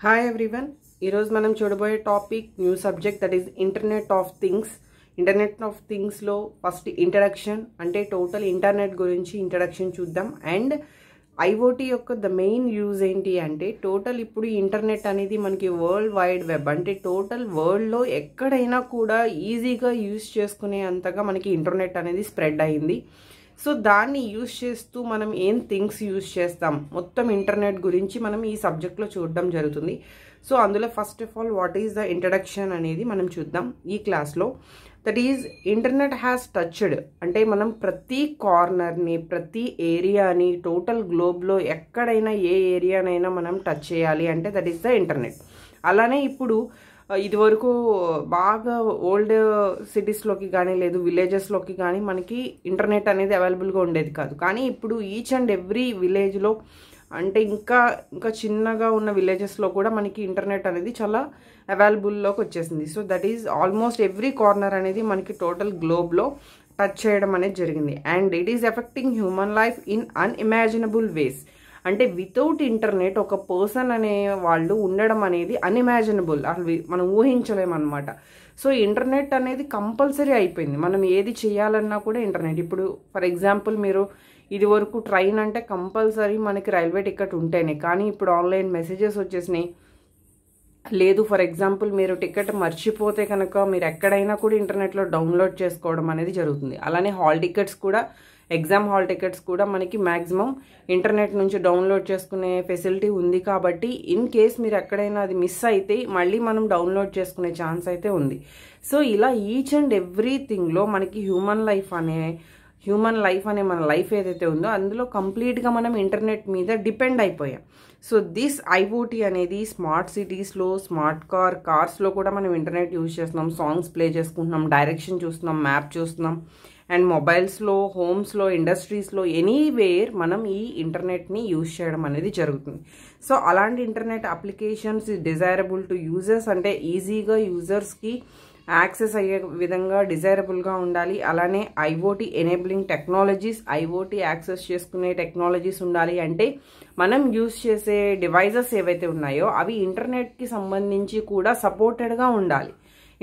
Hi everyone, ఈరోజు మనం చూడబోయే topic new subject that is internet of things. Internet of థింగ్స్లో ఫస్ట్ ఇంట్రడక్షన్ అంటే టోటల్ ఇంటర్నెట్ గురించి ఇంట్రడక్షన్ చూద్దాం. అండ్ ఐఓటీ యొక్క ద మెయిన్ యూజ్ ఏంటి అంటే టోటల్ ఇప్పుడు ఇంటర్నెట్ అనేది మనకి వరల్డ్ వైడ్ వెబ్ అంటే టోటల్ వరల్డ్లో ఎక్కడైనా కూడా ఈజీగా యూజ్ చేసుకునే అంతగా మనకి ఇంటర్నెట్ అనేది స్ప్రెడ్ అయింది. సో దాన్ని యూజ్ చేస్తూ మనం ఏం థింగ్స్ యూజ్ చేస్తాం మొత్తం ఇంటర్నెట్ గురించి మనం ఈ సబ్జెక్ట్లో చూడడం జరుగుతుంది. సో అందులో first of all what is the introduction అనేది మనం చూద్దాం ఈ క్లాస్లో. That is internet has touched అంటే మనం ప్రతి కార్నర్ని ప్రతి ఏరియాని టోటల్ గ్లోబ్లో ఎక్కడైనా ఏ ఏరియానైనా మనం టచ్ చేయాలి అంటే దట్ ఈస్ ద ఇంటర్నెట్. అలానే ఇప్పుడు ఇదివరకు బాగా ఓల్డ్ సిటీస్లోకి కానీ లేదు విలేజెస్లోకి కానీ మనకి ఇంటర్నెట్ అనేది అవైలబుల్గా ఉండేది కాదు. కానీ ఇప్పుడు ఈచ్ అండ్ ఎవ్రీ విలేజ్లో అంటే ఇంకా చిన్నగా ఉన్న విలేజెస్లో కూడా మనకి ఇంటర్నెట్ అనేది చాలా అవైలబుల్లోకి వచ్చేసింది. So that is almost every corner అనేది మనకి టోటల్ గ్లోబ్లో టచ్ చేయడం అనేది జరిగింది. And it is affecting human life in unimaginable ways. అంటే వితౌట్ ఇంటర్నెట్ ఒక పర్సన్ అనే వాళ్ళు ఉండడం అనేది అన్ఇమాజినబుల్, అసలు మనం ఊహించలేమన్నమాట. సో ఇంటర్నెట్ అనేది కంపల్సరీ అయిపోయింది. మనం ఏది చేయాలన్నా కూడా ఇంటర్నెట్. ఇప్పుడు ఫర్ ఎగ్జాంపుల్ మీరు ఇది వరకు ట్రైన్ అంటే కంపల్సరీ మనకి రైల్వే టికెట్ ఉంటేనే, కానీ ఇప్పుడు ఆన్లైన్ మెసేజెస్ వచ్చేసినాయి. లేదు ఫర్ ఎగ్జాంపుల్ మీరు టికెట్ మర్చిపోతే కనుక మీరు ఎక్కడైనా కూడా ఇంటర్నెట్లో డౌన్లోడ్ చేసుకోవడం అనేది జరుగుతుంది. అలానే హాల్ టికెట్స్ కూడా, ఎగ్జామ్ హాల్ టికెట్స్ కూడా మనకి మ్యాక్సిమం ఇంటర్నెట్ నుంచి డౌన్లోడ్ చేసుకునే ఫెసిలిటీ ఉంది. కాబట్టి ఇన్ కేస్ మీరు ఎక్కడైనా అది మిస్ అయితే మళ్ళీ మనం డౌన్లోడ్ చేసుకునే ఛాన్స్ అయితే ఉంది. సో ఇలా ఈచ్ అండ్ ఎవ్రీథింగ్లో మనకి హ్యూమన్ లైఫ్ అనే మన లైఫ్ ఏదైతే ఉందో అందులో కంప్లీట్గా మనం ఇంటర్నెట్ మీద డిపెండ్ అయిపోయాం. సో దిస్ ఐఓటీ అనేది స్మార్ట్ సిటీస్లో, స్మార్ట్ కార్స్లో కూడా మనం ఇంటర్నెట్ యూజ్ చేస్తున్నాం, సాంగ్స్ ప్లే చేసుకుంటున్నాం, డైరెక్షన్ చూస్తున్నాం, మ్యాప్ చూస్తున్నాం. అండ్ మొబైల్స్లో, హోమ్స్లో, ఇండస్ట్రీస్లో ఎనీవేర్ మనం ఈ ఇంటర్నెట్ని యూజ్ చేయడం అనేది జరుగుతుంది. సో అలాంటి internet applications desirable to users అంటే ఈజీగా యూజర్స్కి యాక్సెస్ అయ్యే విధంగా డిజైరబుల్గా ఉండాలి. అలానే IoT enabling technologies, IoT access చేసుకునే టెక్నాలజీస్ ఉండాలి. అంటే మనం యూజ్ చేసే డివైజెస్ ఏవైతే ఉన్నాయో అవి ఇంటర్నెట్కి సంబంధించి కూడా సపోర్టెడ్గా ఉండాలి.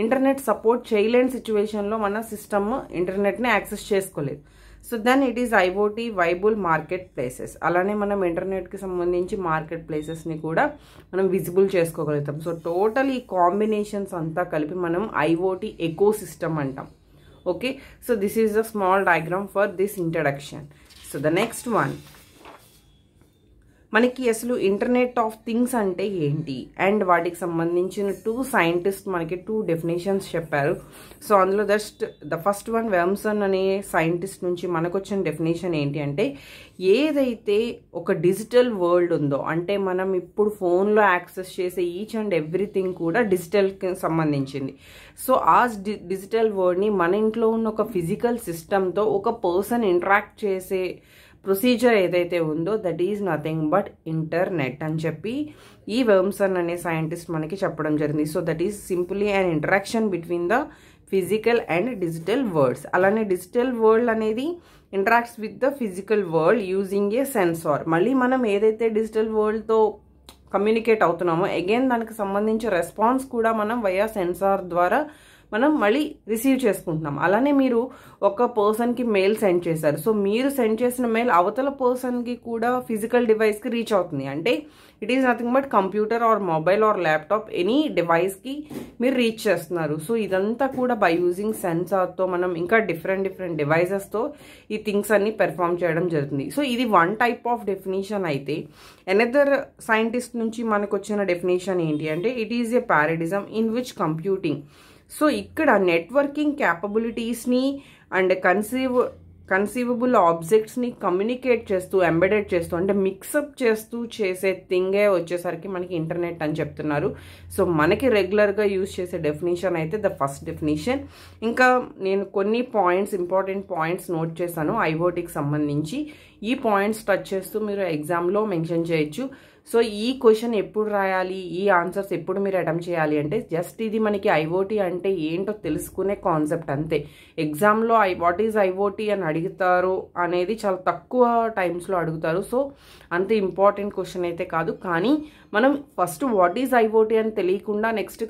ఇంటర్నెట్ సపోర్ట్ చేయలేని సిచ్యువేషన్లో మన సిస్టమ్ ఇంటర్నెట్ని యాక్సెస్ చేసుకోలేదు. So then it is IoT viable market places. అలానే మనం ఇంటర్నెట్కి సంబంధించి మార్కెట్ ప్లేసెస్ని కూడా మనం విజిబుల్ చేసుకోగలుగుతాం. సో టోటల్ ఈ కాంబినేషన్స్ అంతా కలిపి మనం ఐఓటీ ఎకో సిస్టమ్ అంటాం. Okay, so this is the small diagram for this introduction. So the next one, మనకి అసలు ఇంటర్నెట్ ఆఫ్ థింగ్స్ అంటే ఏంటి అండ్ వాటికి సంబంధించిన 2 సైంటిస్ట్ మనకి 2 డెఫినేషన్స్ చెప్పారు. సో అందులో ద ఫస్ట్ వన్ వెమ్సన్ అనే సైంటిస్ట్ నుంచి మనకు వచ్చిన డెఫినేషన్ ఏంటి అంటే ఏదైతే ఒక డిజిటల్ వరల్డ్ ఉందో అంటే మనం ఇప్పుడు ఫోన్లో యాక్సెస్ చేసే ఈచ్ అండ్ ఎవ్రీథింగ్ కూడా డిజిటల్కి సంబంధించింది. సో ఆ డిజిటల్ వరల్డ్ని మన ఇంట్లో ఉన్న ఒక ఫిజికల్ సిస్టమ్తో ఒక పర్సన్ ఇంటరాక్ట్ చేసే ప్రొసీజర్ ఏదైతే ఉందో that is nothing but internet అని చెప్పి ఈ వెమ్సన్ అనే సైంటిస్ట్ మనకి చెప్పడం జరిగింది. So that is simply an interaction between the physical and digital worlds. అలానే డిజిటల్ వరల్డ్ అనేది interacts with the physical world using a sensor. మళ్ళీ మనం ఏదైతే డిజిటల్ వరల్డ్తో కమ్యూనికేట్ అవుతున్నామో అగైన్ దానికి సంబంధించిన రెస్పాన్స్ కూడా మనం వయా సెన్సార్ ద్వారా మనం మళ్ళీ రిసీవ్ చేసుకుంటున్నాం. అలానే మీరు ఒక పర్సన్కి మెయిల్ సెండ్ చేశారు. సో మీరు సెండ్ చేసిన మెయిల్ అవతల పర్సన్కి కూడా ఫిజికల్ డివైస్కి రీచ్ అవుతుంది. అంటే it is nothing but computer or mobile or laptop any డివైస్కి మీరు రీచ్ చేస్తున్నారు. సో ఇదంతా కూడా బై యూజింగ్ సెన్సార్తో మనం ఇంకా డిఫరెంట్ డివైజెస్తో ఈ థింగ్స్ అన్ని పెర్ఫామ్ చేయడం జరుగుతుంది. సో ఇది వన్ టైప్ ఆఫ్ డెఫినేషన్. అయితే అనదర్ సైంటిస్ట్ నుంచి మనకు వచ్చిన డెఫినేషన్ ఏంటి అంటే it is a paradigm in which computing. So ఇక్కడ నెట్వర్కింగ్ క్యాపబిలిటీస్ని అండ్ కన్సీవబుల్ ఆబ్జెక్ట్స్ని కమ్యూనికేట్ చేస్తూ ఎంబెడెడ్ చేస్తూ అంటే మిక్సప్ చేస్తూ చేసే థింగే వచ్చేసరికి మనకి ఇంటర్నెట్ అని చెప్తున్నారు. సో మనకి రెగ్యులర్గా యూజ్ చేసే డెఫినేషన్ అయితే ద ఫస్ట్ డెఫినేషన్. ఇంకా నేను కొన్ని ఇంపార్టెంట్ పాయింట్స్ నోట్ చేశాను ఐఓటీకి సంబంధించి. ఈ పాయింట్స్ టచ్ చేస్తూ మీరు ఎగ్జామ్లో మెన్షన్ చేయొచ్చు. సో ఈ క్వశ్చన్ ఎప్పుడు రాయాలి, ఈ ఆన్సర్స్ ఎప్పుడు మీరు అటెంప్ట్ చేయాలి అంటే జస్ట్ ఇది మనకి ఐఓటీ అంటే ఏంటో తెలుసుకునే కాన్సెప్ట్ అంతే. ఎగ్జామ్లో వాట్ ఈజ్ ఐఓటీ అని అడుగుతారు అనేది చాలా తక్కువ టైమ్స్లో అడుగుతారు. సో అంత ఇంపార్టెంట్ క్వశ్చన్ అయితే కాదు. కానీ మనం ఫస్ట్ వాట్ ఈజ్ ఐఓటీ అని తెలియకుండా నెక్స్ట్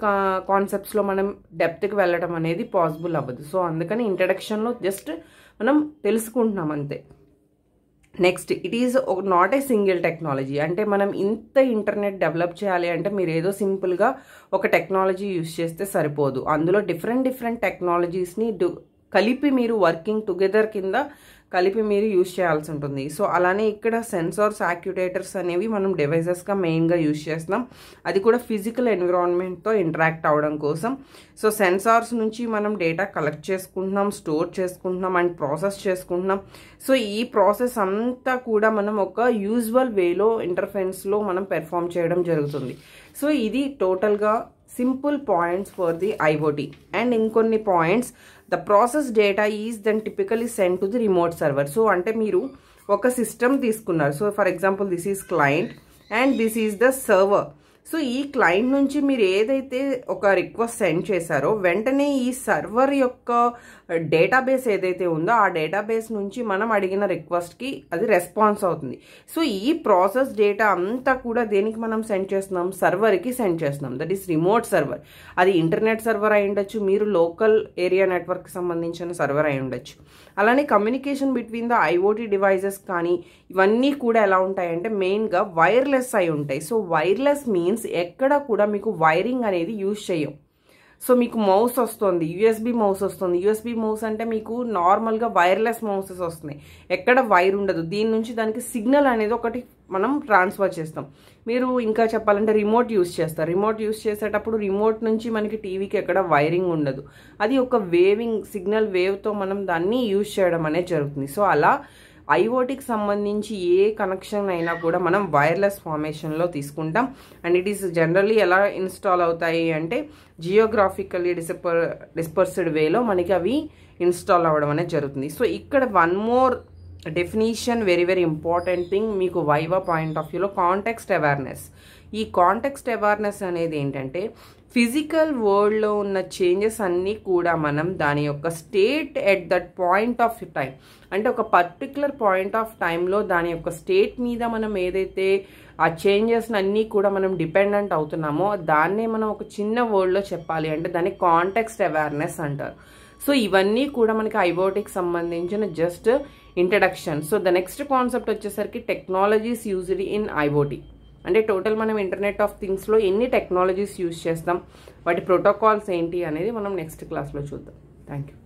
కాన్సెప్ట్స్లో మనం డెప్త్కి వెళ్ళడం అనేది పాసిబుల్ అవ్వదు. సో అందుకని ఇంట్రడక్షన్లో జస్ట్ మనం తెలుసుకుంటున్నాం అంతే. Next, it is not a single technology. అంటే మనం ఇంత ఇంటర్నెట్ డెవలప్ చేయాలి అంటే మీరు ఏదో సింపుల్గా ఒక టెక్నాలజీ యూజ్ చేస్తే సరిపోదు. అందులో డిఫరెంట్ టెక్నాలజీస్ని కలిపి మీరు వర్కింగ్ టుగెదర్ కింద కలిపి మీరు యూజ్ చేయాల్సి ఉంటుంది. సో అలానే ఇక్కడ సెన్సార్స్, యాక్యుయేటర్స్ అనేవి మనం డివైజెస్గా మెయిన్గా యూజ్ చేస్తున్నాం. అది కూడా ఫిజికల్ ఎన్విరాన్మెంట్తో ఇంటరాక్ట్ అవ్వడం కోసం. సో సెన్సార్స్ నుంచి మనం డేటా కలెక్ట్ చేసుకుంటున్నాం, స్టోర్ చేసుకుంటున్నాం అండ్ ప్రాసెస్ చేసుకుంటున్నాం. సో ఈ ప్రాసెస్ అంతా కూడా మనం ఒక యూజువల్ వేలో ఇంటర్ఫెన్స్లో మనం పెర్ఫామ్ చేయడం జరుగుతుంది. సో ఇది టోటల్గా simple points for the IoT. And ఇంకొన్ని points, the process data is then typically sent to the remote server. So అంటే మీరు ఒక సిస్టమ్ తీసుకున్నారు. So for example this is client and this is the server. So ఈ client నుంచి మీరు ఏదైతే ఒక రిక్వెస్ట్ సెండ్ చేశారో వెంటనే ఈ సర్వర్ యొక్క డేటాబేస్ ఏదైతే ఉందో ఆ డేటాబేస్ నుంచి మనం అడిగిన రిక్వెస్ట్కి అది రెస్పాన్స్ అవుతుంది. సో ఈ ప్రాసెస్ డేటా అంతా కూడా దేనికి మనం సెండ్ చేస్తున్నాం, సర్వర్కి సెండ్ చేస్తున్నాం. That is remote server. అది ఇంటర్నెట్ సర్వర్ అయి ఉండొచ్చు, మీరు లోకల్ ఏరియా నెట్వర్క్కి సంబంధించిన సర్వర్ అయి ఉండొచ్చు. అలానే communication between the IoT devices కానీ ఇవన్నీ కూడా ఎలా ఉంటాయంటే మెయిన్గా వైర్లెస్ అయి ఉంటాయి. సో వైర్లెస్ మీన్స్ ఎక్కడ కూడా మీకు వైరింగ్ అనేది యూజ్ చేయం. సో మీకు మౌస్ వస్తుంది, యూఎస్బి మౌస్ వస్తుంది. యూఎస్బి మౌస్ అంటే మీకు నార్మల్గా వైర్లెస్ మౌసెస్ వస్తున్నాయి, ఎక్కడ వైర్ ఉండదు. దీని నుంచి దానికి సిగ్నల్ అనేది ఒకటి మనం ట్రాన్స్ఫర్ చేస్తాం. మీరు ఇంకా చెప్పాలంటే రిమోట్ యూస్ చేస్తారు. రిమోట్ యూస్ చేసేటప్పుడు రిమోట్ నుంచి మనకి టీవీకి ఎక్కడ వైరింగ్ ఉండదు. అది ఒక వేవింగ్ సిగ్నల్ వేవ్తో మనం దాన్ని యూజ్ చేయడం అనేది జరుగుతుంది. సో అలా ఐఓటీకి సంబంధించి ఏ కనెక్షన్ అయినా కూడా మనం వైర్లెస్ ఫార్మేషన్లో తీసుకుంటాం. అండ్ ఇట్ ఈస్ జనరల్లీ ఎలా ఇన్స్టాల్ అవుతాయి అంటే జియోగ్రాఫికల్లీ డిస్పర్స్డ్ వేలో మనకి అవి ఇన్స్టాల్ అవ్వడం అనేది జరుగుతుంది. సో ఇక్కడ one more definition, very important thing మీకు వైవా పాయింట్ ఆఫ్ వ్యూలో కాంటెక్స్ట్ అవేర్నెస్. ఈ కాంటెక్స్ట్ అవేర్నెస్ అనేది ఏంటంటే ఫిజికల్ వరల్డ్లో ఉన్న చేంజెస్ అన్నీ కూడా మనం దాని యొక్క state at that point of time, అంటే ఒక పర్టికులర్ పాయింట్ ఆఫ్ టైంలో దాని యొక్క స్టేట్ మీద మనం ఏదైతే ఆ చేంజెస్ అన్నీ కూడా మనం డిపెండెంట్ అవుతున్నామో దాన్నే మనం ఒక చిన్న వర్డ్లో చెప్పాలి అంటే దాన్ని కాంటెక్స్ట్ అవేర్నెస్ అంటారు. సో ఇవన్నీ కూడా మనకి ఐఓటీకి సంబంధించిన just introduction. So the next concept వచ్చేసరికి టెక్నాలజీస్ యూజ్డ్ ఇన్ ఐఓటీ. అంటే టోటల్ మనం ఇంటర్నెట్ ఆఫ్ థింగ్స్లో ఎన్ని టెక్నాలజీస్ యూజ్ చేస్తాం, వాటి ప్రోటోకాల్స్ ఏంటి అనేది మనం నెక్స్ట్ క్లాస్లో చూద్దాం. Thank you.